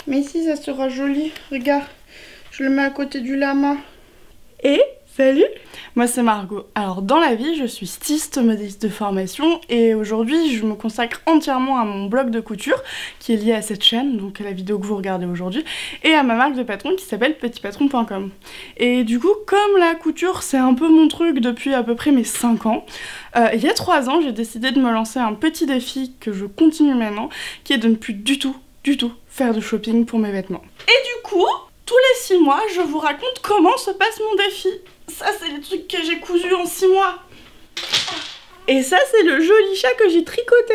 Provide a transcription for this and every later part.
Mais si, ça sera joli. Regarde, je le mets à côté du lama. Et salut! Moi c'est Margot. Alors dans la vie je suis styliste modéliste de formation et aujourd'hui je me consacre entièrement à mon blog de couture qui est lié à cette chaîne, donc à la vidéo que vous regardez aujourd'hui, et à ma marque de patron qui s'appelle petitpatron.com. Et du coup comme la couture c'est un peu mon truc depuis à peu près mes 5 ans, il y a 3 ans j'ai décidé de me lancer un petit défi que je continue maintenant, qui est de ne plus du tout faire de shopping pour mes vêtements. Et du coup, tous les 6 mois, je vous raconte comment se passe mon défi. Ça, c'est les trucs que j'ai cousus en 6 mois. Et ça, c'est le joli chat que j'ai tricoté.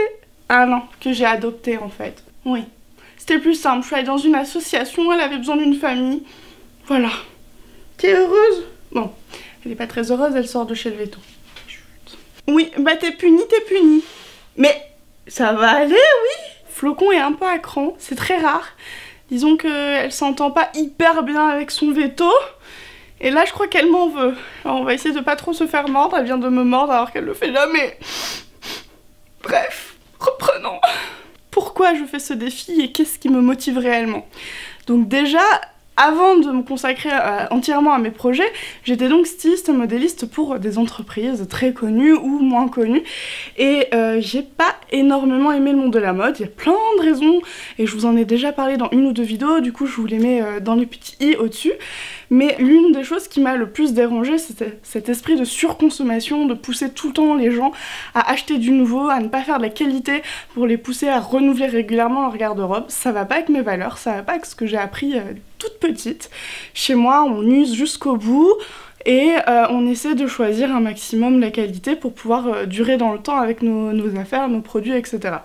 Ah non, que j'ai adopté en fait. Oui. C'était plus simple, je suis allée dans une association, elle avait besoin d'une famille. Voilà. T'es heureuse? Bon, elle est pas très heureuse, elle sort de chez le veto. Oui, bah t'es punie, t'es punie. Mais ça va aller, oui. Flocon est un peu à cran, c'est très rare. Disons qu'elle s'entend pas hyper bien avec son veto. Et là, je crois qu'elle m'en veut. Alors, on va essayer de pas trop se faire mordre. Elle vient de me mordre alors qu'elle le fait jamais. Bref, reprenons. Pourquoi je fais ce défi et qu'est-ce qui me motive réellement? Donc déjà, avant de me consacrer entièrement à mes projets, j'étais donc styliste modéliste pour des entreprises très connues ou moins connues. Et j'ai pas énormément aimé le monde de la mode, il y a plein de raisons, et je vous en ai déjà parlé dans une ou deux vidéos, du coup je vous les mets dans les petits i au-dessus. Mais l'une des choses qui m'a le plus dérangée, c'était cet esprit de surconsommation, de pousser tout le temps les gens à acheter du nouveau, à ne pas faire de la qualité pour les pousser à renouveler régulièrement leur garde-robe. Ça va pas avec mes valeurs, ça va pas avec ce que j'ai appris toute petite. Chez moi, on use jusqu'au bout et on essaie de choisir un maximum la qualité pour pouvoir durer dans le temps avec nos affaires, nos produits, etc.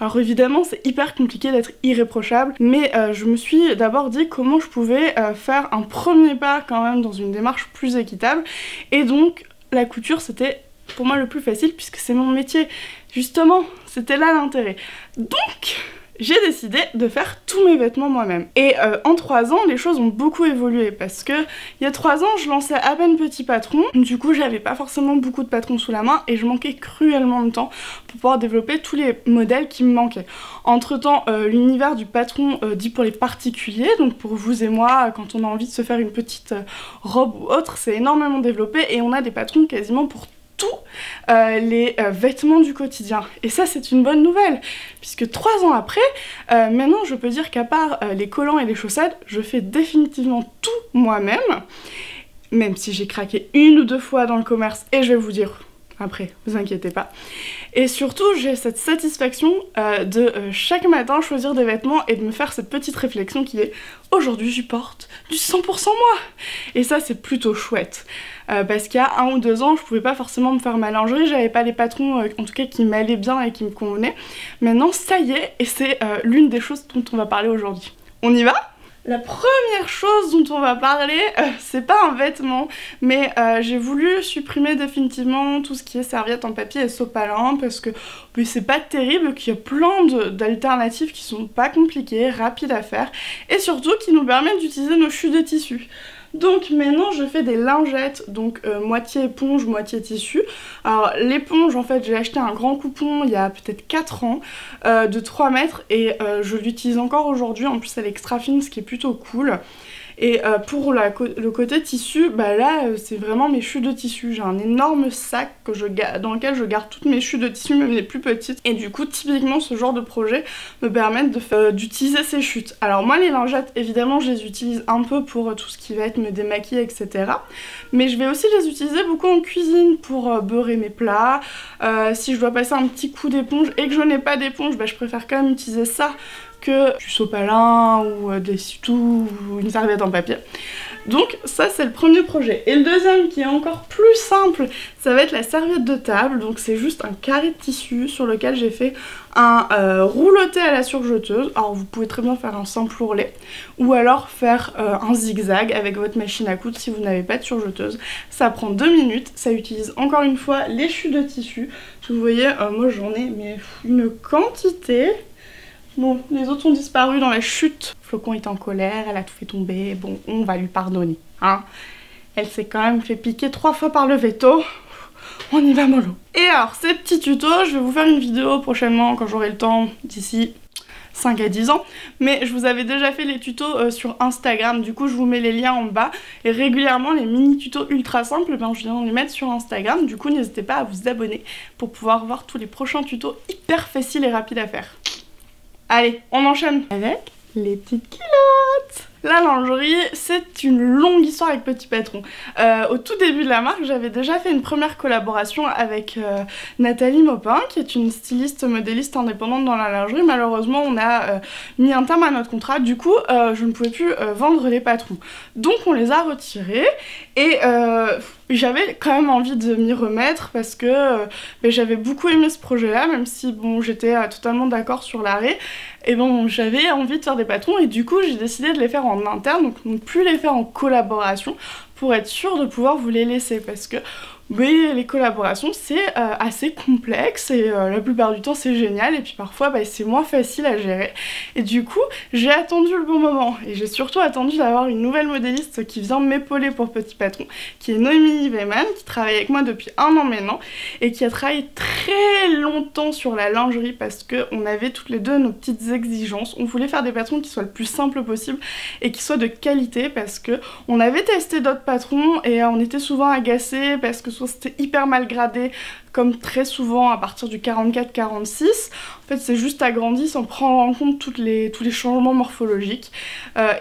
Alors évidemment c'est hyper compliqué d'être irréprochable, mais je me suis d'abord dit comment je pouvais faire un premier pas quand même dans une démarche plus équitable, et donc la couture c'était pour moi le plus facile puisque c'est mon métier. Justement, c'était là l'intérêt. Donc j'ai décidé de faire tous mes vêtements moi-même. Et en 3 ans, les choses ont beaucoup évolué parce que il y a 3 ans, je lançais à peine Petit Patron. Du coup, j'avais pas forcément beaucoup de patrons sous la main et je manquais cruellement de temps pour pouvoir développer tous les modèles qui me manquaient. Entre temps, l'univers du patron dit pour les particuliers, donc pour vous et moi, quand on a envie de se faire une petite robe ou autre, c'est énormément développé et on a des patrons quasiment pour tous les vêtements du quotidien. Et ça c'est une bonne nouvelle, puisque 3 ans après, maintenant je peux dire qu'à part les collants et les chaussettes, je fais définitivement tout moi-même, même si j'ai craqué 1 ou 2 fois dans le commerce, et je vais vous dire après, vous inquiétez pas. Et surtout, j'ai cette satisfaction de chaque matin choisir des vêtements et de me faire cette petite réflexion qui est aujourd'hui je porte du 100% moi. Et ça c'est plutôt chouette. Parce qu'il y a 1 ou 2 ans, je pouvais pas forcément me faire ma lingerie, j'avais pas les patrons en tout cas qui m'allaient bien et qui me convenaient. Maintenant ça y est, et c'est l'une des choses dont on va parler aujourd'hui. On y va ? La première chose dont on va parler, c'est pas un vêtement, mais j'ai voulu supprimer définitivement tout ce qui est serviette en papier et sopalin parce que c'est pas terrible, qu'il y a plein d'alternatives qui sont pas compliquées, rapides à faire et surtout qui nous permettent d'utiliser nos chutes de tissu. Donc maintenant je fais des lingettes, donc moitié éponge, moitié tissu. Alors l'éponge en fait j'ai acheté un grand coupon il y a peut-être 4 ans de 3 mètres et je l'utilise encore aujourd'hui, en plus elle est extra fine ce qui est plutôt cool. Et pour le côté tissu, bah là c'est vraiment mes chutes de tissu. J'ai un énorme sac dans lequel je garde toutes mes chutes de tissu, même les plus petites. Et du coup typiquement ce genre de projet me permettent d'utiliser ces chutes. Alors moi les lingettes évidemment je les utilise un peu pour tout ce qui va être me démaquiller etc. Mais je vais aussi les utiliser beaucoup en cuisine pour beurrer mes plats. Si je dois passer un petit coup d'éponge et que je n'ai pas d'éponge, bah, je préfère quand même utiliser ça que du sopalin ou des sutous ou une serviette en papier. Donc ça c'est le premier projet. Et le deuxième qui est encore plus simple, ça va être la serviette de table. Donc c'est juste un carré de tissu sur lequel j'ai fait un rouloté à la surjeteuse. Alors vous pouvez très bien faire un simple ourlet ou alors faire un zigzag avec votre machine à coudre si vous n'avez pas de surjeteuse. Ça prend 2 minutes, ça utilise encore une fois les chutes de tissu. Vous voyez, moi j'en ai mais une quantité. Bon, les autres ont disparu dans la chute. Flocon est en colère, elle a tout fait tomber. Bon, on va lui pardonner, hein. Elle s'est quand même fait piquer 3 fois par le veto. On y va mollo. Et alors, ces petits tutos, je vais vous faire une vidéo prochainement quand j'aurai le temps, d'ici 5 à 10 ans, mais je vous avais déjà fait les tutos sur Instagram, du coup je vous mets les liens en bas, et régulièrement les mini tutos ultra simples, ben, je viens de les mettre sur Instagram, du coup n'hésitez pas à vous abonner pour pouvoir voir tous les prochains tutos hyper faciles et rapides à faire. Allez, on enchaîne avec les petites culottes. La lingerie, c'est une longue histoire avec Petit Patron. Au tout début de la marque, j'avais déjà fait une première collaboration avec Nathalie Maupin, qui est une styliste modéliste indépendante dans la lingerie. Malheureusement, on a mis un terme à notre contrat, du coup, je ne pouvais plus vendre les patrons. Donc on les a retirés et j'avais quand même envie de m'y remettre parce que j'avais beaucoup aimé ce projet-là, même si bon, j'étais totalement d'accord sur l'arrêt. Et bon, j'avais envie de faire des patrons et du coup, j'ai décidé de les faire en interne, donc ne plus les faire en collaboration pour être sûre de pouvoir vous les laisser parce que les collaborations c'est assez complexe et la plupart du temps c'est génial et puis parfois c'est moins facile à gérer et du coup j'ai attendu le bon moment et j'ai surtout attendu d'avoir une nouvelle modéliste qui vient m'épauler pour Petit Patron qui est Noémie Weman qui travaille avec moi depuis 1 an maintenant et qui a travaillé très longtemps sur la lingerie parce qu'on avait toutes les deux nos petites exigences. On voulait faire des patrons qui soient le plus simples possible et qui soient de qualité parce que on avait testé d'autres patrons et on était souvent agacés parce que soit c'était hyper mal gradé comme très souvent à partir du 44-46. En fait c'est juste agrandi sans prendre en compte tous les changements morphologiques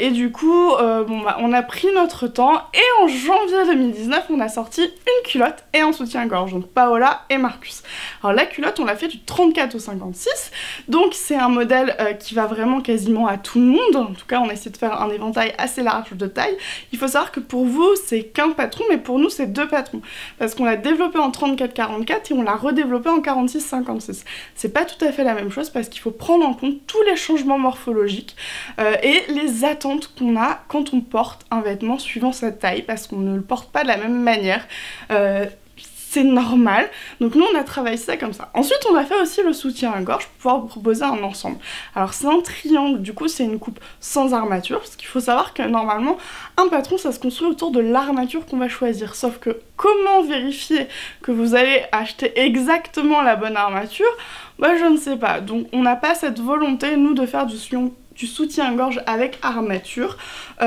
et du coup on a pris notre temps et en janvier 2019 on a sorti une culotte et un soutien-gorge, donc Paola et Marcus. Alors la culotte on l'a fait du 34 au 56, donc c'est un modèle qui va vraiment quasiment à tout le monde, en tout cas on a essayé de faire un éventail assez large de taille. Il faut savoir que pour vous c'est qu'un patron mais pour nous c'est 2 patrons parce qu'on l'a développé en 34-44 et on l'a redéveloppé en 46-56. C'est pas tout à fait la même chose parce qu'il faut prendre en compte tous les changements morphologiques et les attentes qu'on a quand on porte un vêtement suivant sa taille parce qu'on ne le porte pas de la même manière. C'est normal, donc nous on a travaillé ça comme ça. Ensuite on a fait aussi le soutien à gorge pour pouvoir vous proposer un ensemble. Alors c'est un triangle, du coup c'est une coupe sans armature, parce qu'il faut savoir que normalement un patron ça se construit autour de l'armature qu'on va choisir, sauf que comment vérifier que vous allez acheter exactement la bonne armature, je ne sais pas. Donc on n'a pas cette volonté nous de faire du soutien-gorge avec armature,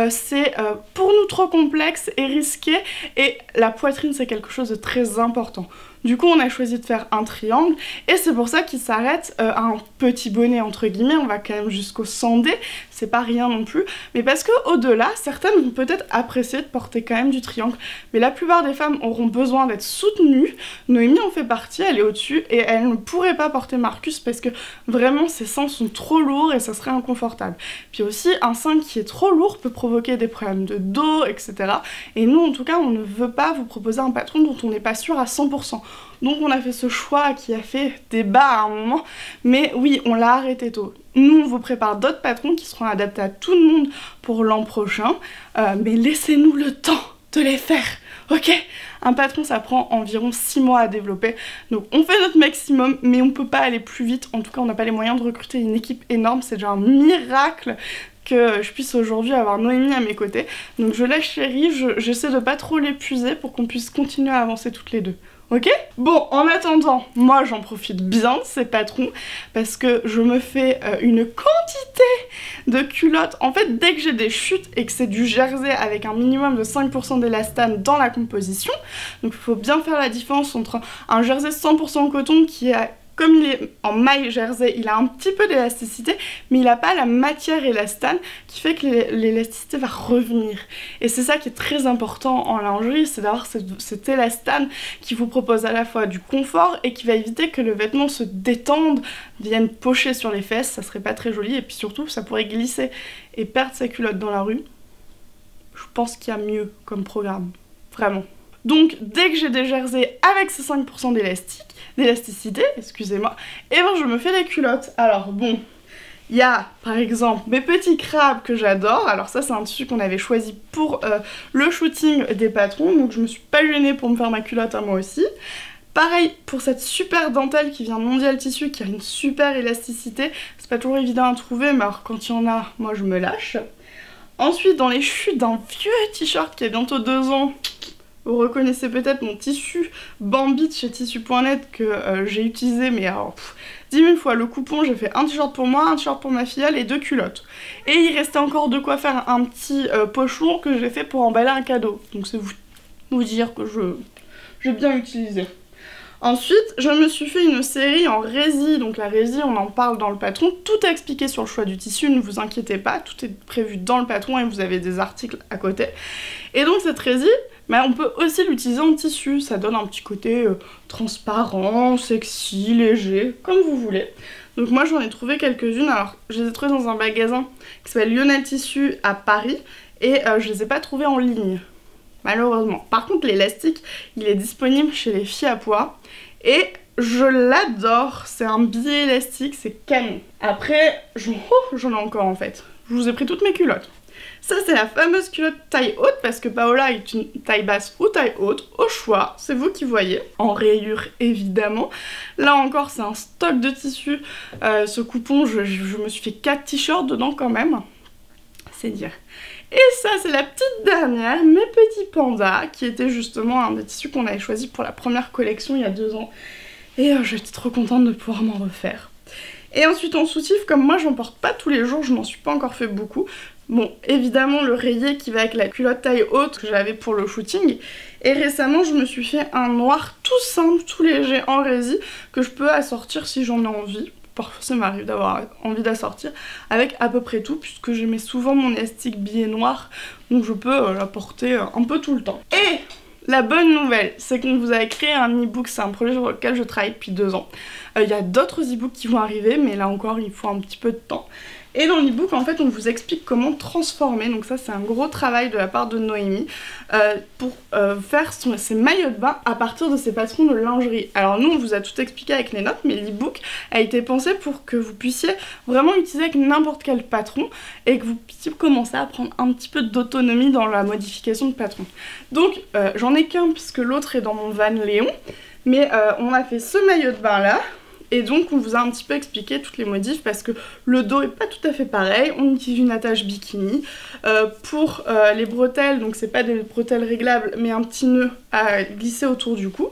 c'est pour nous trop complexe et risqué et la poitrine c'est quelque chose de très important. Du coup on a choisi de faire un triangle et c'est pour ça qu'il s'arrête à un petit bonnet entre guillemets, on va quand même jusqu'au 100D, c'est pas rien non plus, mais parce que au-delà, certaines vont peut-être apprécier de porter quand même du triangle, mais la plupart des femmes auront besoin d'être soutenues. Noémie en fait partie, elle est au-dessus et elle ne pourrait pas porter Marcus parce que vraiment ses seins sont trop lourds et ça serait inconfortable. Puis aussi un sein qui est trop lourd peut provoquer des problèmes de dos, etc. Et nous en tout cas on ne veut pas vous proposer un patron dont on n'est pas sûr à 100%. Donc on a fait ce choix qui a fait débat à un moment, mais oui, on l'a arrêté tôt. Nous, on vous prépare d'autres patrons qui seront adaptés à tout le monde pour l'an prochain, mais laissez-nous le temps de les faire, ok? Un patron, ça prend environ 6 mois à développer, donc on fait notre maximum, mais on peut pas aller plus vite. En tout cas, on n'a pas les moyens de recruter une équipe énorme, c'est déjà un miracle que je puisse aujourd'hui avoir Noémie à mes côtés. Donc je la chéris, j'essaie de pas trop l'épuiser pour qu'on puisse continuer à avancer toutes les deux. Ok? Bon, en attendant, moi j'en profite bien de ces patrons parce que je me fais une quantité de culottes. En fait, dès que j'ai des chutes et que c'est du jersey avec un minimum de 5% d'élastane dans la composition, donc il faut bien faire la différence entre un jersey 100% coton qui a, comme il est en maille jersey, il a un petit peu d'élasticité, mais il n'a pas la matière élastane qui fait que l'élasticité va revenir. Et c'est ça qui est très important en lingerie, c'est d'avoir cet élastane qui vous propose à la fois du confort et qui va éviter que le vêtement se détende, vienne pocher sur les fesses, ça serait pas très joli, et puis surtout ça pourrait glisser et perdre sa culotte dans la rue. Je pense qu'il y a mieux comme programme, vraiment. Donc dès que j'ai des jerseys avec ces 5% d'élasticité, excusez-moi, et ben je me fais des culottes. Alors bon, il y a par exemple mes petits crabes que j'adore. Alors ça c'est un tissu qu'on avait choisi pour le shooting des patrons, donc je me suis pas gênée pour me faire ma culotte à moi aussi. Pareil pour cette super dentelle qui vient de Mondial Tissu, qui a une super élasticité. C'est pas toujours évident à trouver, mais alors quand il y en a, moi je me lâche. Ensuite dans les chutes d'un vieux t-shirt qui a bientôt 2 ans, vous reconnaissez peut-être mon tissu Bambit chez tissu.net que j'ai utilisé, mais alors 10 000 fois le coupon, j'ai fait un t-shirt pour moi, un t-shirt pour ma filleule et 2 culottes. Et il restait encore de quoi faire un petit pochon que j'ai fait pour emballer un cadeau. Donc c'est vous dire que j'ai bien utilisé. Ensuite, je me suis fait une série en rési, donc la rési, on en parle dans le patron, tout est expliqué sur le choix du tissu, ne vous inquiétez pas, tout est prévu dans le patron et vous avez des articles à côté. Et donc cette rési, on peut aussi l'utiliser en tissu, ça donne un petit côté transparent, sexy, léger, comme vous voulez. Donc moi j'en ai trouvé quelques-unes, alors je les ai trouvées dans un magasin qui s'appelle Lionel Tissu à Paris, et je les ai pas trouvées en ligne. Malheureusement. Par contre l'élastique il est disponible chez les filles à pois et je l'adore, c'est un billet élastique, c'est canon. Après j'en ai encore en fait, je vous ai pris toutes mes culottes. Ça c'est la fameuse culotte taille haute parce que Paola est une taille basse ou taille haute, au choix, c'est vous qui voyez, en rayure évidemment. Là encore c'est un stock de tissu, ce coupon je me suis fait 4 t-shirts dedans quand même, c'est dire. Et ça c'est la petite dernière, mes petits pandas, qui était justement un des tissus qu'on avait choisi pour la première collection il y a 2 ans. Et j'étais trop contente de pouvoir m'en refaire. Et ensuite en soutif, comme moi j'en porte pas tous les jours, je n'en suis pas encore fait beaucoup. Bon, évidemment le rayé qui va avec la culotte taille haute que j'avais pour le shooting. Et récemment je me suis fait un noir tout simple, tout léger en rési, que je peux assortir si j'en ai envie. Parfois ça m'arrive d'avoir envie d'assortir avec à peu près tout puisque je mets souvent mon élastique billet noir, donc je peux la porter un peu tout le temps. Et la bonne nouvelle, c'est qu'on vous avait créé un e-book, c'est un projet sur lequel je travaille depuis 2 ans. Il y a d'autres e-books qui vont arriver, mais là encore il faut un petit peu de temps. Et dans l'e-book en fait on vous explique comment transformer, donc ça c'est un gros travail de la part de Noémie, pour faire ses maillots de bain à partir de ses patrons de lingerie. Alors nous on vous a tout expliqué avec les notes, mais l'e-book a été pensé pour que vous puissiez vraiment l'utiliser avec n'importe quel patron et que vous puissiez commencer à prendre un petit peu d'autonomie dans la modification de patron. Donc j'en ai qu'un puisque l'autre est dans mon van Léon, mais on a fait ce maillot de bain là. Et donc on vous a un petit peu expliqué toutes les modifs parce que le dos est pas tout à fait pareil, on utilise une attache bikini. Pour les bretelles, donc c'est pas des bretelles réglables mais un petit nœud à glisser autour du cou.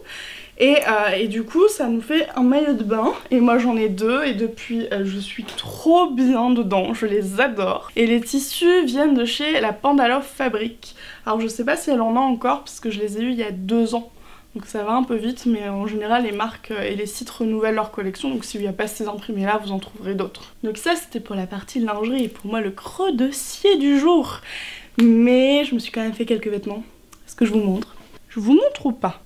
Et du coup ça nous fait un maillot de bain et moi j'en ai 2 et depuis je suis trop bien dedans, je les adore. Et les tissus viennent de chez la Pandalove Fabrique. Alors je sais pas si elle en a encore parce que je les ai eus il y a 2 ans. Donc ça va un peu vite, mais en général les marques et les sites renouvellent leur collection, donc s'il n'y a pas ces imprimés là, vous en trouverez d'autres. Donc ça c'était pour la partie lingerie et pour moi le creux dossier du jour. Mais je me suis quand même fait quelques vêtements. Est-ce que je vous montre? Je vous montre ou pas?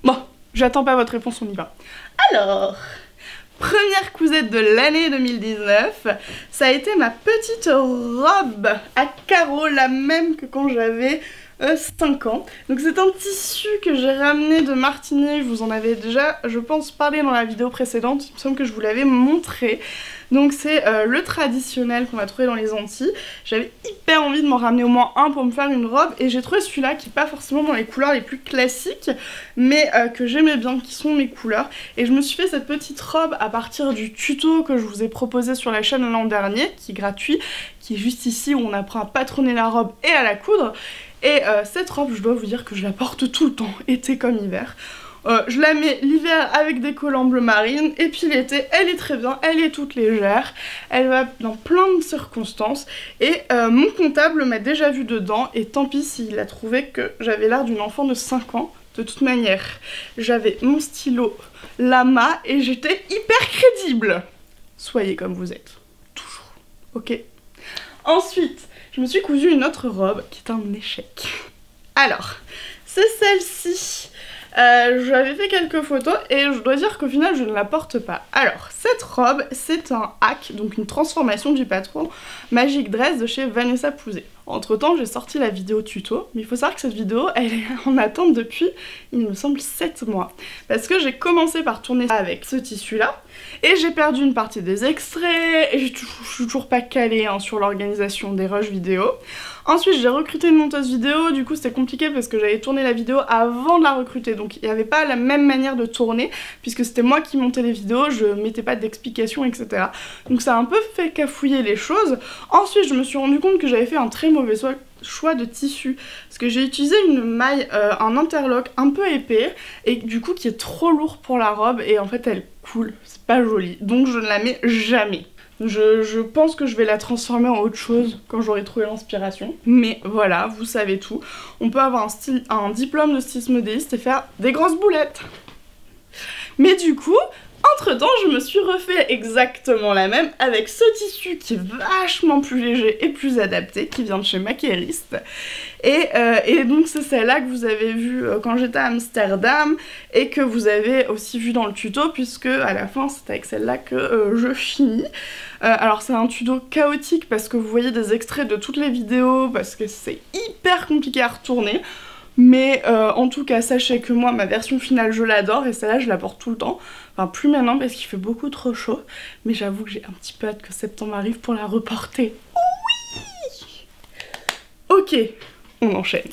Bon, j'attends pas votre réponse, on y va. Alors, première cousette de l'année 2019, ça a été ma petite robe à carreaux, la même que quand j'avais 5 ans. Donc c'est un tissu que j'ai ramené de Martigny, je vous en avais déjà je pense parlé dans la vidéo précédente, il me semble que je vous l'avais montré. Donc c'est le traditionnel qu'on va trouver dans les Antilles. J'avais hyper envie de m'en ramener au moins un pour me faire une robe et j'ai trouvé celui-là qui est pas forcément dans les couleurs les plus classiques mais que j'aimais bien, qui sont mes couleurs. Et je me suis fait cette petite robe à partir du tuto que je vous ai proposé sur la chaîne l'an dernier, qui est gratuit, qui est juste ici où on apprend à patronner la robe et à la coudre. Et cette robe, je dois vous dire que je la porte tout le temps, été comme hiver. Je la mets l'hiver avec des collants bleu marine et puis l'été elle est très bien, elle est toute légère, elle va dans plein de circonstances et mon comptable m'a déjà vu dedans et tant pis s'il a trouvé que j'avais l'air d'une enfant de 5 ans. De toute manière, j'avais mon stylo Lama et j'étais hyper crédible. Soyez comme vous êtes, toujours, ok? Ensuite, je me suis cousu une autre robe qui est un échec. Alors, c'est celle-ci. J'avais fait quelques photos et je dois dire qu'au final je ne la porte pas. Alors cette robe c'est un hack, donc une transformation du patron Magic Dress de chez Vanessa Pouzet. Entre temps j'ai sorti la vidéo tuto, mais il faut savoir que cette vidéo elle est en attente depuis il me semble 7 mois. Parce que j'ai commencé par tourner avec ce tissu là et j'ai perdu une partie des extraits et je suis toujours pas calée hein, sur l'organisation des rushs vidéo. Ensuite j'ai recruté une monteuse vidéo, du coup c'était compliqué parce que j'avais tourné la vidéo avant de la recruter, donc il n'y avait pas la même manière de tourner puisque c'était moi qui montais les vidéos, je mettais pas d'explications etc. Donc ça a un peu fait cafouiller les choses. Ensuite je me suis rendu compte que j'avais fait un très mauvais choix de tissu. Parce que j'ai utilisé une maille, un interlock un peu épais et du coup qui est trop lourd pour la robe et en fait elle coule, c'est pas joli. Donc je ne la mets jamais. Je pense que je vais la transformer en autre chose quand j'aurai trouvé l'inspiration. Mais voilà, vous savez tout. On peut avoir un diplôme de styliste modéliste et faire des grosses boulettes. Mais du coup, entre temps, je me suis refait exactement la même avec ce tissu qui est vachement plus léger et plus adapté, qui vient de chez Maqueriste. Et donc c'est celle-là que vous avez vue quand j'étais à Amsterdam et que vous avez aussi vue dans le tuto, puisque à la fin c'est avec celle-là que je finis. Alors c'est un tuto chaotique parce que vous voyez des extraits de toutes les vidéos, parce que c'est hyper compliqué à retourner. Mais en tout cas, sachez que moi, ma version finale, je l'adore et celle-là, je la porte tout le temps. Enfin, plus maintenant parce qu'il fait beaucoup trop chaud. Mais j'avoue que j'ai un petit peu hâte que septembre arrive pour la reporter. Oh oui! Ok, on enchaîne.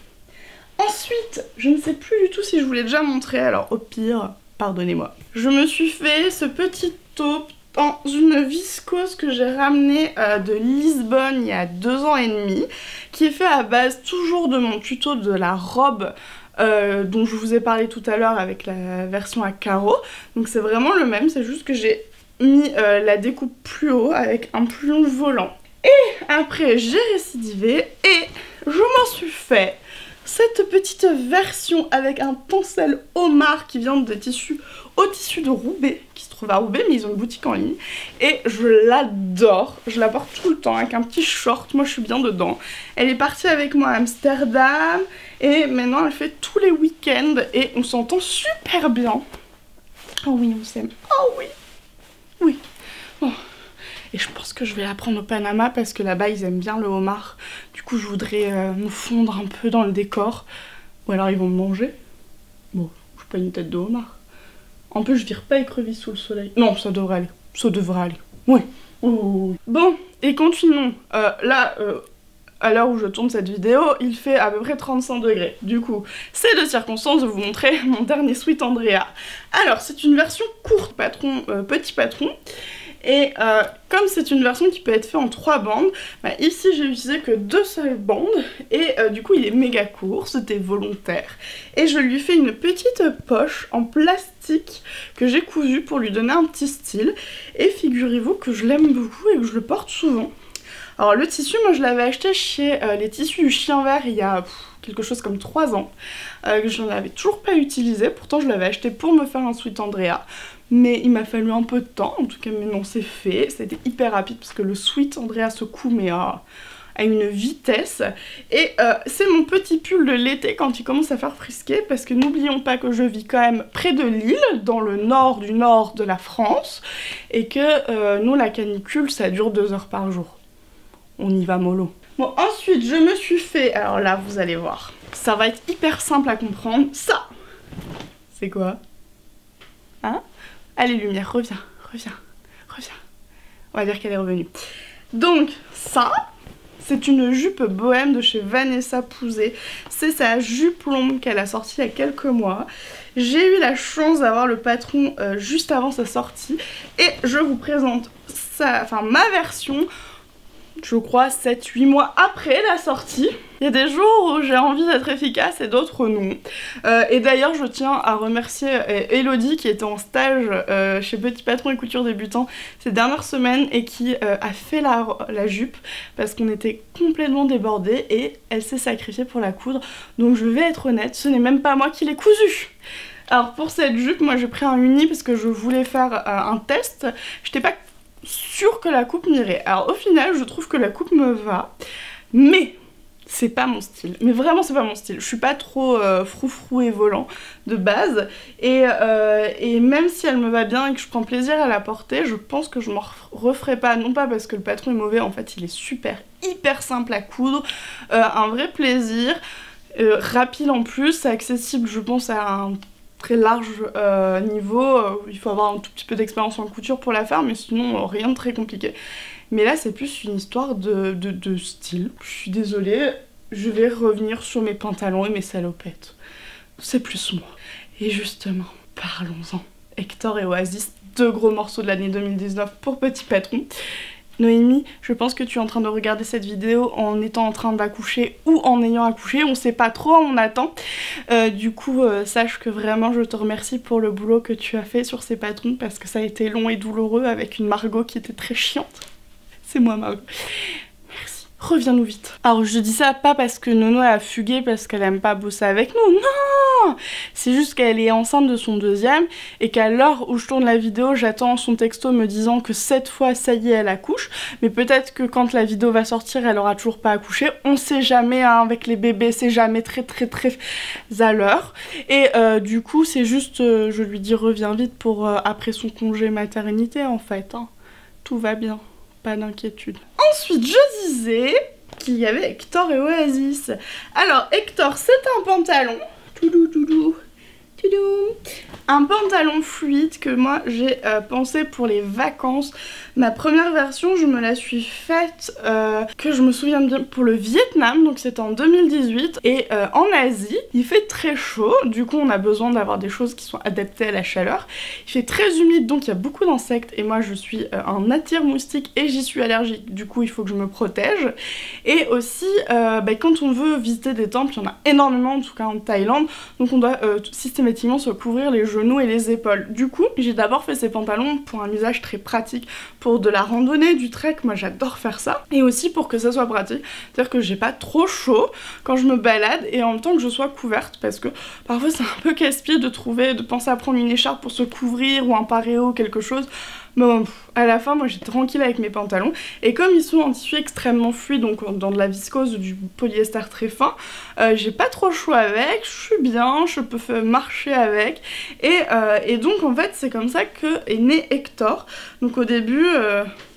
Ensuite, je ne sais plus du tout si je vous l'ai déjà montré, alors au pire, pardonnez-moi. Je me suis fait ce petit taupe dans une viscose que j'ai ramenée de Lisbonne il y a 2 ans et demi, qui est fait à base toujours de mon tuto de la robe dont je vous ai parlé tout à l'heure avec la version à carreaux. Donc c'est vraiment le même, c'est juste que j'ai mis la découpe plus haut avec un plus long volant. Et après j'ai récidivé et je m'en suis fait cette petite version avec un tencel homard qui vient de tissu au tissu de Roubaix, qui se trouve à Roubaix, mais ils ont une boutique en ligne. Et je l'adore, je la porte tout le temps avec un petit short, moi je suis bien dedans. Elle est partie avec moi à Amsterdam et maintenant elle fait tous les week-ends et on s'entend super bien. Oh oui, on s'aime. Oh oui. Oui. Oh. Et je pense que je vais la prendre au Panama parce que là-bas ils aiment bien le homard. Du coup je voudrais me fondre un peu dans le décor. Ou alors ils vont me manger. Bon, je suis pas une tête de homard. En plus je vire pas écrevisse sous le soleil. Non, ça devrait aller. Ça devrait aller. Oui. Bon, et continuons. Là, à l'heure où je tourne cette vidéo, il fait à peu près 35 degrés. Du coup, c'est de circonstance de vous montrer mon dernier sweat Andrea. Alors, c'est une version courte, patron, petit patron. Et comme c'est une version qui peut être faite en 3 bandes, bah ici j'ai utilisé que 2 seules bandes et du coup il est méga court, c'était volontaire. Et je lui fais une petite poche en plastique que j'ai cousue pour lui donner un petit style. Et figurez-vous que je l'aime beaucoup et que je le porte souvent. Alors le tissu, moi je l'avais acheté chez les tissus du Chien Vert il y a quelque chose comme 3 ans. Que je n'en avais toujours pas utilisé, pourtant je l'avais acheté pour me faire un sweat Andrea. Mais il m'a fallu un peu de temps, en tout cas maintenant c'est fait, c'était hyper rapide parce que le sweat Andrea se coud mais à une vitesse. Et c'est mon petit pull de l'été quand il commence à faire frisquer, parce que n'oublions pas que je vis quand même près de Lille, dans le nord du nord de la France, et que nous la canicule ça dure 2 heures par jour. On y va mollo. Bon, ensuite je me suis fait, alors là vous allez voir, ça va être hyper simple à comprendre, ça c'est quoi? Hein? Allez lumière, reviens. On va dire qu'elle est revenue. Donc ça, c'est une jupe bohème de chez Vanessa Pouzet. C'est sa jupe longue qu'elle a sortie il y a quelques mois. J'ai eu la chance d'avoir le patron juste avant sa sortie. Et je vous présente ma version, je crois 7-8 mois après la sortie. Il y a des jours où j'ai envie d'être efficace et d'autres non. Et d'ailleurs je tiens à remercier Elodie qui était en stage chez Petit Patron et Couture Débutant ces dernières semaines et qui a fait la jupe parce qu'on était complètement débordés et elle s'est sacrifiée pour la coudre. Donc je vais être honnête, ce n'est même pas moi qui l'ai cousue. Alors pour cette jupe, moi j'ai pris un uni parce que je voulais faire un test. J'étais pas sûre que la coupe m'irait. Alors au final je trouve que la coupe me va, mais c'est pas mon style, mais vraiment c'est pas mon style. Je suis pas trop froufrou et volant de base et même si elle me va bien et que je prends plaisir à la porter, je pense que je m'en referai pas, non pas parce que le patron est mauvais, en fait il est super, hyper simple à coudre, un vrai plaisir, rapide en plus, c'est accessible je pense à un très large niveau, il faut avoir un tout petit peu d'expérience en couture pour la faire, mais sinon rien de très compliqué. Mais là c'est plus une histoire de style. Je suis désolée, je vais revenir sur mes pantalons et mes salopettes. C'est plus moi. Et justement, parlons-en. Hector et Oasis, 2 gros morceaux de l'année 2019 pour Petit Patron. Noémie, je pense que tu es en train de regarder cette vidéo en étant en train d'accoucher ou en ayant accouché, on sait pas trop, on attend. Du coup, sache que vraiment je te remercie pour le boulot que tu as fait sur ces patrons parce que ça a été long et douloureux avec une Margot qui était très chiante. C'est moi Margot. Merci. Reviens-nous vite. Alors je dis ça pas parce que Nono a fugué parce qu'elle aime pas bosser avec nous, non! C'est juste qu'elle est enceinte de son deuxième et qu'à l'heure où je tourne la vidéo, j'attends son texto me disant que cette fois ça y est elle accouche. Mais peut-être que quand la vidéo va sortir elle aura toujours pas accouché. On sait jamais hein, avec les bébés, c'est jamais très à l'heure. Et du coup c'est juste, je lui dis reviens vite pour après son congé maternité en fait. Hein. Tout va bien, pas d'inquiétude. Ensuite je disais qu'il y avait Hector et Oasis. Alors Hector c'est un pantalon. Un pantalon fluide que moi j'ai pensé pour les vacances. Ma première version je me la suis faite, que je me souviens bien, pour le Vietnam, donc c'était en 2018. Et en Asie, il fait très chaud, du coup on a besoin d'avoir des choses qui sont adaptées à la chaleur. Il fait très humide donc il y a beaucoup d'insectes et moi je suis un attire-moustique et j'y suis allergique, du coup il faut que je me protège. Et aussi quand on veut visiter des temples, il y en a énormément en tout cas en Thaïlande, donc on doit systématiquement se couvrir les genoux et les épaules. Du coup j'ai d'abord fait ces pantalons pour un usage très pratique, pour de la randonnée, du trek, moi j'adore faire ça, et aussi pour que ça soit pratique, c'est-à-dire que j'ai pas trop chaud quand je me balade et en même temps que je sois couverte, parce que parfois c'est un peu casse-pied de penser à prendre une écharpe pour se couvrir ou un paréo ou quelque chose. Bon, à la fin, moi j'étais tranquille avec mes pantalons. Et comme ils sont en tissu extrêmement fluide, donc dans de la viscose ou du polyester très fin, j'ai pas trop chaud avec, je suis bien, je peux marcher avec. Et donc en fait, c'est comme ça que est né Hector. Donc au début,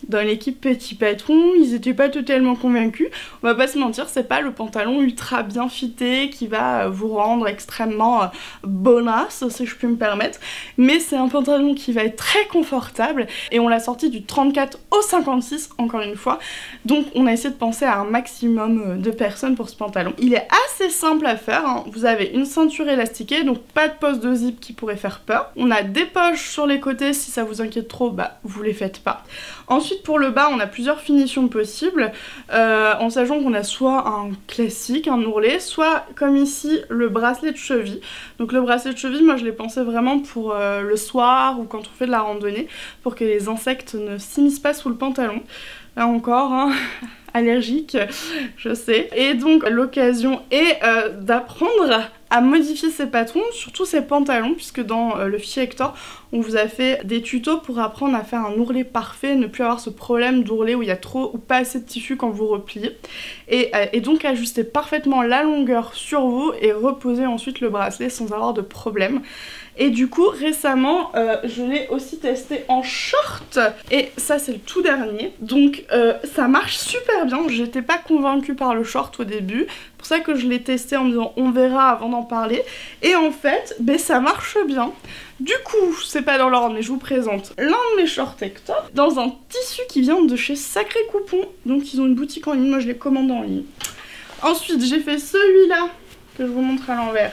dans l'équipe Petit Patron, ils étaient pas totalement convaincus. On va pas se mentir, c'est pas le pantalon ultra bien fité qui va vous rendre extrêmement bonasse, si je puis me permettre. Mais c'est un pantalon qui va être très confortable. Et on l'a sorti du 34 au 56 encore une fois, donc on a essayé de penser à un maximum de personnes pour ce pantalon. Il est assez simple à faire, hein. Vous avez une ceinture élastiquée, donc pas de poche de zip qui pourrait faire peur. On a des poches sur les côtés, si ça vous inquiète trop, bah vous les faites pas. Ensuite pour le bas on a plusieurs finitions possibles, en sachant qu'on a soit un classique, un ourlet, soit comme ici le bracelet de cheville. Donc le bracelet de cheville, moi je l'ai pensé vraiment pour le soir ou quand on fait de la randonnée, pour que les insectes ne s'immiscent pas sous le pantalon. Là encore, hein, allergique, je sais. Et donc l'occasion est d'apprendre à modifier ses patrons, surtout ses pantalons, puisque dans le fichier Hector, on vous a fait des tutos pour apprendre à faire un ourlet parfait, ne plus avoir ce problème d'ourlet où il y a trop ou pas assez de tissu quand vous repliez. Et donc ajuster parfaitement la longueur sur vous et reposer ensuite le bracelet sans avoir de problème. Et du coup récemment je l'ai aussi testé en short et ça c'est le tout dernier, donc ça marche super bien. J'étais pas convaincue par le short au début, c'est pour ça que je l'ai testé en me disant on verra avant d'en parler, et en fait ça marche bien. Du coup, c'est pas dans l'ordre mais je vous présente l'un de mes shorts Hector dans un tissu qui vient de chez Sacré Coupon, donc ils ont une boutique en ligne, moi je l'ai commandé en ligne. Ensuite j'ai fait celui-là que je vous montre à l'envers,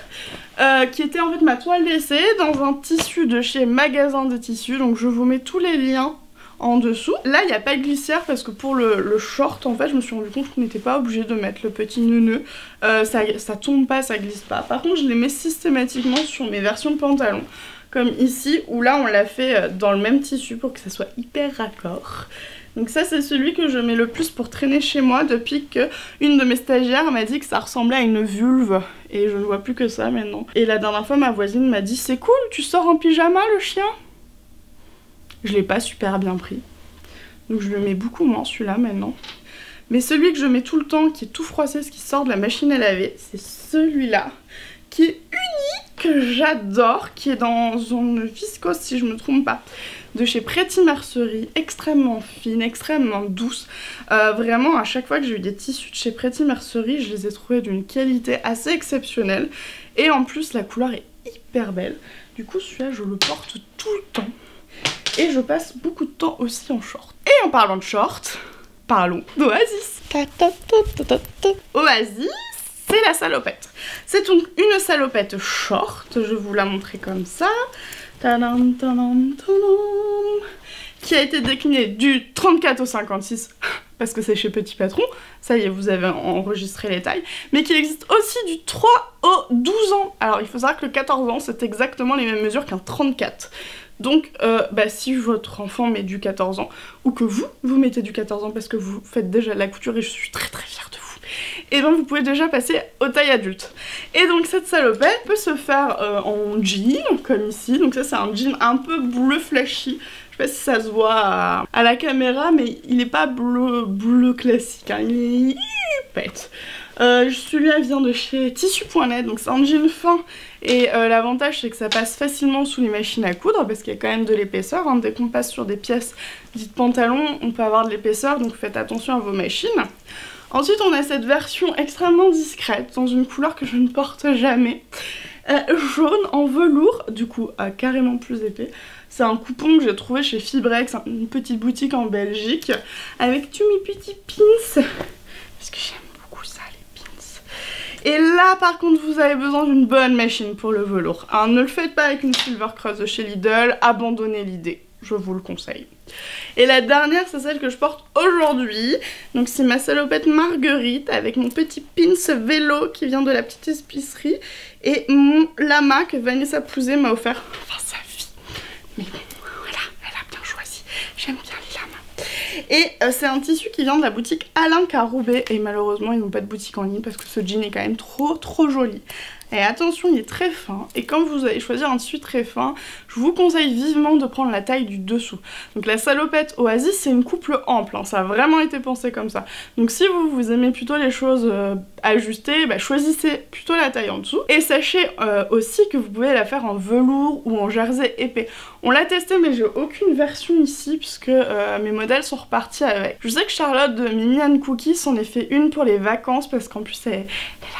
qui était en fait ma toile d'essai dans un tissu de chez Magasin de Tissus, donc je vous mets tous les liens en dessous. Là il n'y a pas de glissière parce que pour le short en fait je me suis rendu compte qu'on n'était pas obligé de mettre le petit nœud, ça tombe pas, ça glisse pas. Par contre je les mets systématiquement sur mes versions pantalon, comme ici où là on l'a fait dans le même tissu pour que ça soit hyper raccord. Donc ça c'est celui que je mets le plus pour traîner chez moi depuis que une de mes stagiaires m'a dit que ça ressemblait à une vulve. Et je ne vois plus que ça maintenant. Et la dernière fois ma voisine m'a dit c'est cool, tu sors en pyjama le chien? Je l'ai pas super bien pris. Donc je le mets beaucoup moins celui-là maintenant. Mais celui que je mets tout le temps, qui est tout froissé, ce qui sort de la machine à laver, c'est celui-là. Qui est unique, que j'adore, qui est dans une viscose si je me trompe pas, de chez Pretty Mercerie, extrêmement fine, extrêmement douce. Vraiment à chaque fois que j'ai eu des tissus de chez Pretty Mercerie, je les ai trouvés d'une qualité assez exceptionnelle. Et en plus la couleur est hyper belle. Du coup celui-là je le porte tout le temps. Et je passe beaucoup de temps aussi en short. Et en parlant de short, parlons d'Oasis. Oasis, c'est la salopette. C'est donc une salopette short, je vais vous la montrer comme ça. Tadam, tadam, tadam. qui a été décliné du 34 au 56 parce que c'est chez Petit Patron, ça y est, vous avez enregistré les tailles, mais qu'il existe aussi du 3 au 12 ans. Alors il faut savoir que le 14 ans c'est exactement les mêmes mesures qu'un 34. Donc si votre enfant met du 14 ans, ou que vous mettez du 14 ans parce que vous faites déjà de la couture et je suis très très fière de vous, et ben vous pouvez déjà passer aux tailles adultes. Et donc cette salopette peut se faire en jean, comme ici, donc ça c'est un jean un peu bleu flashy. Je sais pas si ça se voit à la caméra, mais il n'est pas bleu classique, hein. Il est pète. Celui-là vient de chez tissu.net, donc c'est un jean fin et l'avantage c'est que ça passe facilement sous les machines à coudre parce qu'il y a quand même de l'épaisseur, hein. Dès qu'on passe sur des pièces dites pantalon, on peut avoir de l'épaisseur, donc faites attention à vos machines. Ensuite on a cette version extrêmement discrète dans une couleur que je ne porte jamais, jaune en velours, du coup carrément plus épais. C'est un coupon que j'ai trouvé chez Fibrex, une petite boutique en Belgique, avec tous mes petits pins, parce que j'aime beaucoup ça, les pins. Et là par contre vous avez besoin d'une bonne machine pour le velours, hein. Ne le faites pas avec une Silver Cross de chez Lidl, abandonnez l'idée, je vous le conseille. Et la dernière c'est celle que je porte aujourd'hui, donc c'est ma salopette Marguerite avec mon petit pins vélo qui vient de la petite épicerie et mon lama que Vanessa Pouzet m'a offert, enfin sa vie, mais bon voilà, elle a bien choisi, j'aime bien les lamas. Et c'est un tissu qui vient de la boutique Alain Caroubet et malheureusement ils n'ont pas de boutique en ligne parce que ce jean est quand même trop joli. Et attention, il est très fin, et quand vous allez choisir un tissu très fin, je vous conseille vivement de prendre la taille du dessous. Donc la salopette Oasis, c'est une couple ample, hein, ça a vraiment été pensé comme ça. Donc si vous aimez plutôt les choses ajustées, choisissez plutôt la taille en dessous. Et sachez aussi que vous pouvez la faire en velours ou en jersey épais. On l'a testé, mais j'ai aucune version ici, puisque mes modèles sont repartis avec. Je sais que Charlotte de Mimi & Cookies en a fait une pour les vacances, parce qu'en plus elle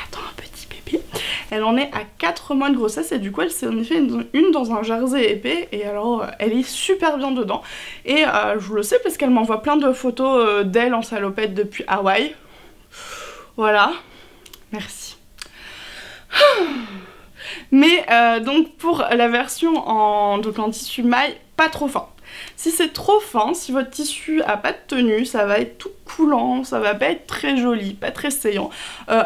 attend un petit bébé. Elle en est à 4 mois de grossesse et du coup elle s'est en effet une dans un jersey épais et alors elle est super bien dedans et je le sais parce qu'elle m'envoie plein de photos d'elle en salopette depuis Hawaï. Voilà, merci. Mais donc pour la version en tissu maille, pas trop fin. Si c'est trop fin, si votre tissu a pas de tenue, ça va être tout coulant, ça va pas être très joli, pas très saillant.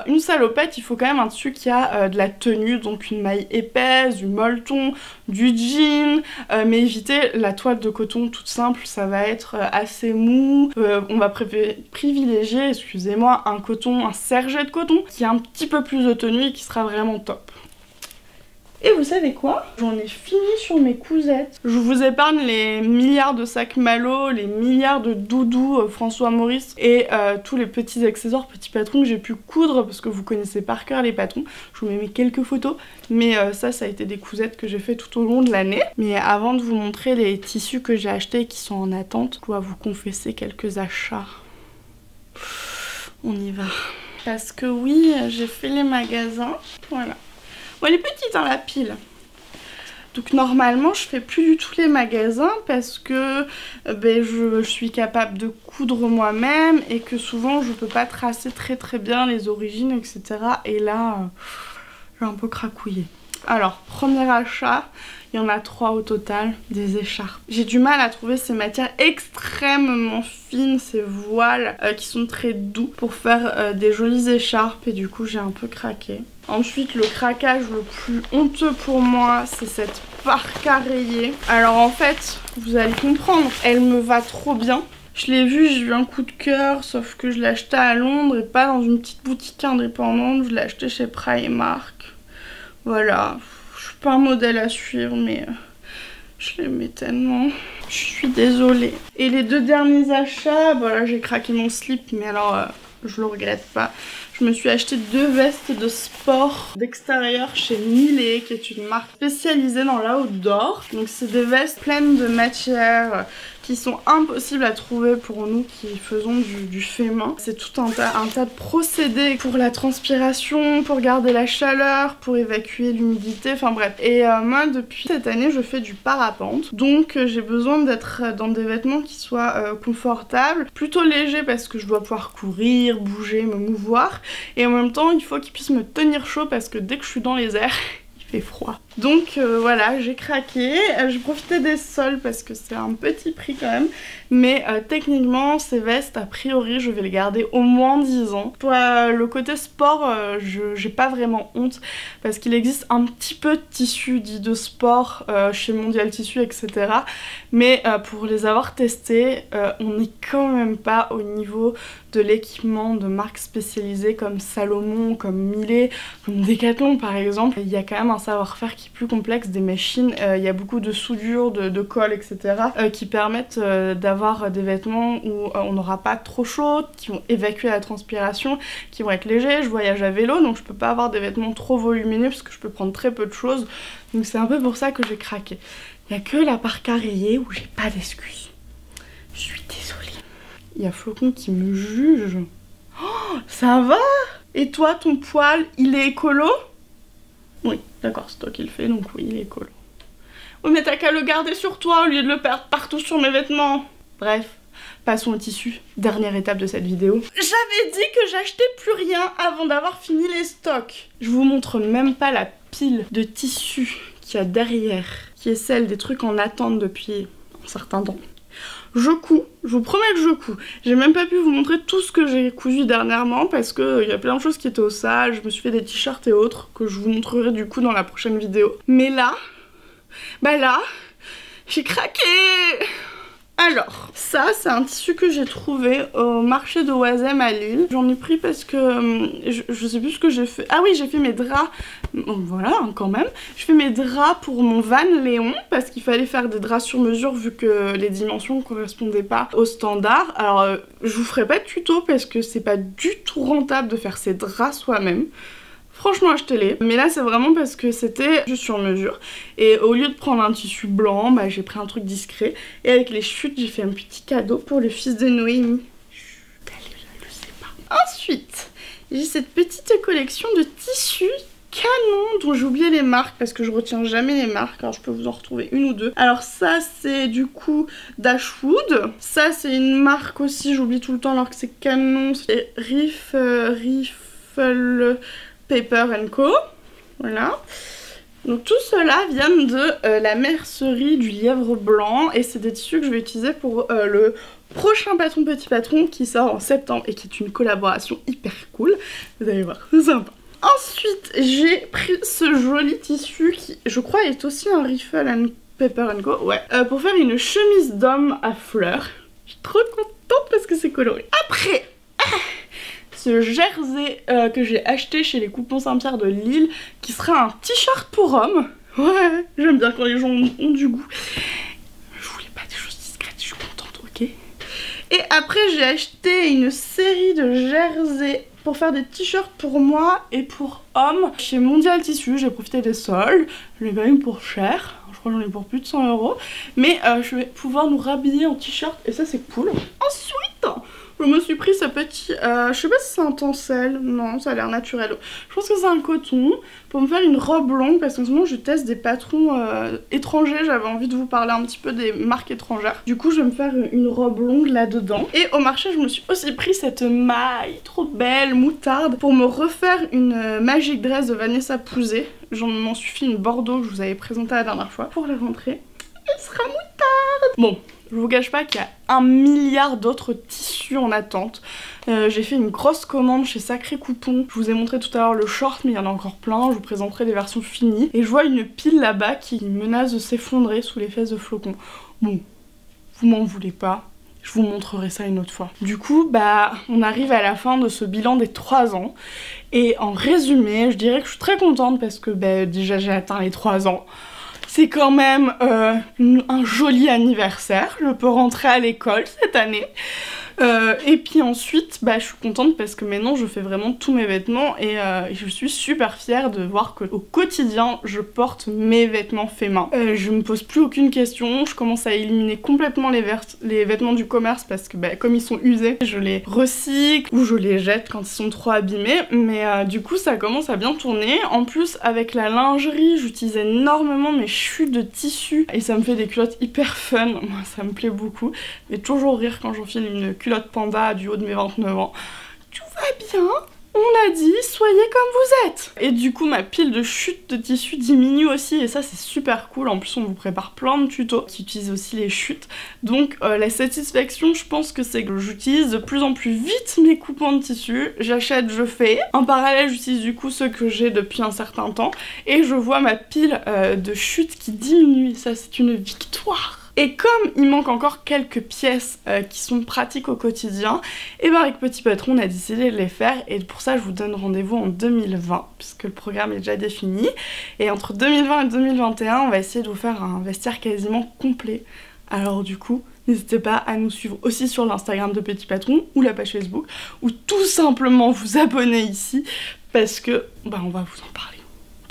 Une salopette, il faut quand même un tissu qui a de la tenue, donc une maille épaisse, du molleton, du jean, mais évitez la toile de coton toute simple, ça va être assez mou. On va privilégier, excusez-moi, un coton, un serget de coton qui a un petit peu plus de tenue et qui sera vraiment top. Et vous savez quoi? J'en ai fini sur mes cousettes. Je vous épargne les milliards de sacs Malo, les milliards de doudous François Maurice et tous les petits accessoires Petit Patron que j'ai pu coudre parce que vous connaissez par cœur les patrons. Je vous mets quelques photos, mais ça a été des cousettes que j'ai fait tout au long de l'année. Mais avant de vous montrer les tissus que j'ai achetés qui sont en attente, je dois vous confesser quelques achats. On y va. Parce que oui, j'ai fait les magasins, voilà. Bon, elle est petite hein, la pile. Donc normalement je fais plus du tout les magasins parce que je suis capable de coudre moi-même et que souvent je peux pas tracer très bien les origines, etc. Et là j'ai un peu cracouillé. Alors premier achat, il y en a 3 au total, des écharpes. J'ai du mal à trouver ces matières extrêmement fines, ces voiles qui sont très doux pour faire des jolies écharpes et du coup j'ai un peu craqué. Ensuite le craquage le plus honteux pour moi c'est cette parka rayée. Alors en fait vous allez comprendre, elle me va trop bien. Je l'ai vue, j'ai eu un coup de cœur, sauf que je l'ai acheté à Londres et pas dans une petite boutique indépendante, je l'ai acheté chez Primark. Voilà, je suis pas un modèle à suivre mais je l'aimais tellement. Je suis désolée. Et les 2 derniers achats, voilà j'ai craqué mon slip mais alors je le regrette pas. Je me suis acheté 2 vestes de sport d'extérieur chez Milet, qui est une marque spécialisée dans l'outdoor. Donc c'est des vestes pleines de matières qui sont impossibles à trouver pour nous qui faisons du fait main. C'est tout un tas de procédés pour la transpiration, pour garder la chaleur, pour évacuer l'humidité, enfin bref. Et moi depuis cette année je fais du parapente, donc j'ai besoin d'être dans des vêtements qui soient confortables, plutôt légers parce que je dois pouvoir courir, bouger, me mouvoir, et en même temps il faut qu'ils puissent me tenir chaud parce que dès que je suis dans les airs, il fait froid. Donc voilà, j'ai craqué. J'ai profité des soldes parce que c'est un petit prix quand même. Mais techniquement, ces vestes, a priori, je vais les garder au moins 10 ans. Pour le côté sport, j'ai pas vraiment honte parce qu'il existe un petit peu de tissu dit de sport chez Mondial Tissu, etc. Mais pour les avoir testés, on n'est quand même pas au niveau de l'équipement de marques spécialisées comme Salomon, comme Miele, comme Decathlon par exemple. Il y a quand même un savoir-faire qui est plus complexe, des machines, il y a beaucoup de soudure, de colle, etc. Qui permettent d'avoir des vêtements où on n'aura pas trop chaud, qui vont évacuer la transpiration, qui vont être légers. Je voyage à vélo donc je peux pas avoir des vêtements trop volumineux parce que je peux prendre très peu de choses. Donc c'est un peu pour ça que j'ai craqué. Il n'y a que la part carriée où j'ai pas d'excuses. Je suis désolée. Il y a Flocon qui me juge. Oh, ça va? Et toi, ton poil, il est écolo? Oui, d'accord, c'est toi qui le fais, donc oui, il est écolo. Oui, mais t'as qu'à le garder sur toi au lieu de le perdre partout sur mes vêtements. Bref, passons au tissu. Dernière étape de cette vidéo. J'avais dit que j'achetais plus rien avant d'avoir fini les stocks. Je vous montre même pas la pile de tissu qu'il y a derrière, qui est celle des trucs en attente depuis un certain temps. Je couds, je vous promets que je couds. J'ai même pas pu vous montrer tout ce que j'ai cousu dernièrement parce que y a plein de choses qui étaient au sale. Je me suis fait des t-shirts et autres que je vous montrerai du coup dans la prochaine vidéo. Mais là, bah là, j'ai craqué. Alors, ça c'est un tissu que j'ai trouvé au marché de Oisem à Lille. J'en ai pris parce que je sais plus ce que j'ai fait. Ah oui, j'ai fait mes draps. Bon, voilà, quand même. Je fais mes draps pour mon van Léon parce qu'il fallait faire des draps sur mesure vu que les dimensions ne correspondaient pas au standard. Alors, je vous ferai pas de tuto parce que c'est pas du tout rentable de faire ses draps soi-même. Franchement, achetez-les. Mais là, c'est vraiment parce que c'était juste sur mesure. Et au lieu de prendre un tissu blanc, bah, j'ai pris un truc discret. Et avec les chutes, j'ai fait un petit cadeau pour le fils de Noémie. Chut, elle le sait pas. Ensuite, j'ai cette petite collection de tissus canon dont j'ai oublié les marques parce que je retiens jamais les marques. Alors, je peux vous en retrouver une ou deux. Alors, ça, c'est du coup Dashwood. Ça, c'est une marque aussi, j'oublie tout le temps alors que c'est canon. C'est Riffle Paper & Co. Voilà. Donc tout cela vient de la mercerie du Lièvre Blanc et c'est des tissus que je vais utiliser pour le prochain Patron Petit Patron qui sort en septembre et qui est une collaboration hyper cool. Vous allez voir, c'est sympa. Ensuite, j'ai pris ce joli tissu qui, je crois, est aussi un Riffle Paper & Co. Ouais. Pour faire une chemise d'homme à fleurs. Je suis trop contente parce que c'est coloré. Après... ce jersey que j'ai acheté chez les Coupons Saint-Pierre de Lille, qui sera un t-shirt pour homme. Ouais, j'aime bien quand les gens ont du goût. Je voulais pas des choses discrètes, je suis contente, ok. Et après, j'ai acheté une série de jerseys pour faire des t-shirts pour moi et pour hommes. Chez Mondial Tissu, j'ai profité des soldes. Je l'ai quand même pour cher. Je crois que j'en ai pour plus de 100 €. Mais je vais pouvoir nous rhabiller en t-shirt et ça, c'est cool. Ensuite... je me suis pris ce petit, je sais pas si c'est un tencel, non ça a l'air naturel. Je pense que c'est un coton pour me faire une robe longue parce qu'en ce moment je teste des patrons étrangers, j'avais envie de vous parler un petit peu des marques étrangères. Du coup je vais me faire une robe longue là-dedans. Et au marché je me suis aussi pris cette maille trop belle, moutarde, pour me refaire une Magic Dress de Vanessa Pouzet. J'en m'en suis fait une Bordeaux que je vous avais présentée la dernière fois. Pour la rentrée, elle sera moutarde. Bon. Je vous cache pas qu'il y a 1 milliard d'autres tissus en attente. J'ai fait une grosse commande chez Sacré Coupon. Je vous ai montré tout à l'heure le short, mais il y en a encore plein. Je vous présenterai les versions finies. Et je vois une pile là-bas qui menace de s'effondrer sous les fesses de Flocon. Bon, vous m'en voulez pas. Je vous montrerai ça une autre fois. Du coup, bah, on arrive à la fin de ce bilan des 3 ans. Et en résumé, je dirais que je suis très contente parce que bah, déjà j'ai atteint les 3 ans. C'est quand même un joli anniversaire, je peux rentrer à l'école cette année. Et puis ensuite, bah, je suis contente parce que maintenant je fais vraiment tous mes vêtements et je suis super fière de voir qu'au quotidien je porte mes vêtements faits main. Je me pose plus aucune question, je commence à éliminer complètement les vêtements du commerce parce que bah, comme ils sont usés, je les recycle ou je les jette quand ils sont trop abîmés. Mais du coup ça commence à bien tourner. En plus avec la lingerie, j'utilise énormément mes chutes de tissu et ça me fait des culottes hyper fun. Moi ça me plaît beaucoup. Mais toujours rire quand j'enfile une culotte panda du haut de mes 29 ans. Tout va bien, on a dit soyez comme vous êtes. Et du coup ma pile de chutes de tissu diminue aussi et ça c'est super cool. En plus on vous prépare plein de tutos qui utilisent aussi les chutes. Donc la satisfaction je pense que c'est que j'utilise de plus en plus vite mes coupons de tissu. J'achète, je fais. En parallèle j'utilise du coup ceux que j'ai depuis un certain temps et je vois ma pile de chutes qui diminue. Ça c'est une victoire. Et comme il manque encore quelques pièces qui sont pratiques au quotidien, et bien avec Petit Patron on a décidé de les faire et pour ça je vous donne rendez-vous en 2020 puisque le programme est déjà défini. Et entre 2020 et 2021 on va essayer de vous faire un vestiaire quasiment complet. Alors du coup n'hésitez pas à nous suivre aussi sur l'Instagram de Petit Patron ou la page Facebook ou tout simplement vous abonner ici parce que bah on va vous en parler.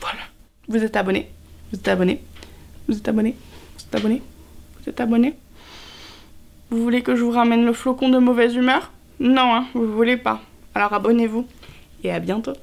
Voilà. Vous êtes abonné? Vous êtes abonné? Vous êtes abonné? Vous êtes abonné? Vous êtes abonné? Vous voulez que je vous ramène le flocon de mauvaise humeur? Non, hein, vous voulez pas. Alors abonnez-vous et à bientôt.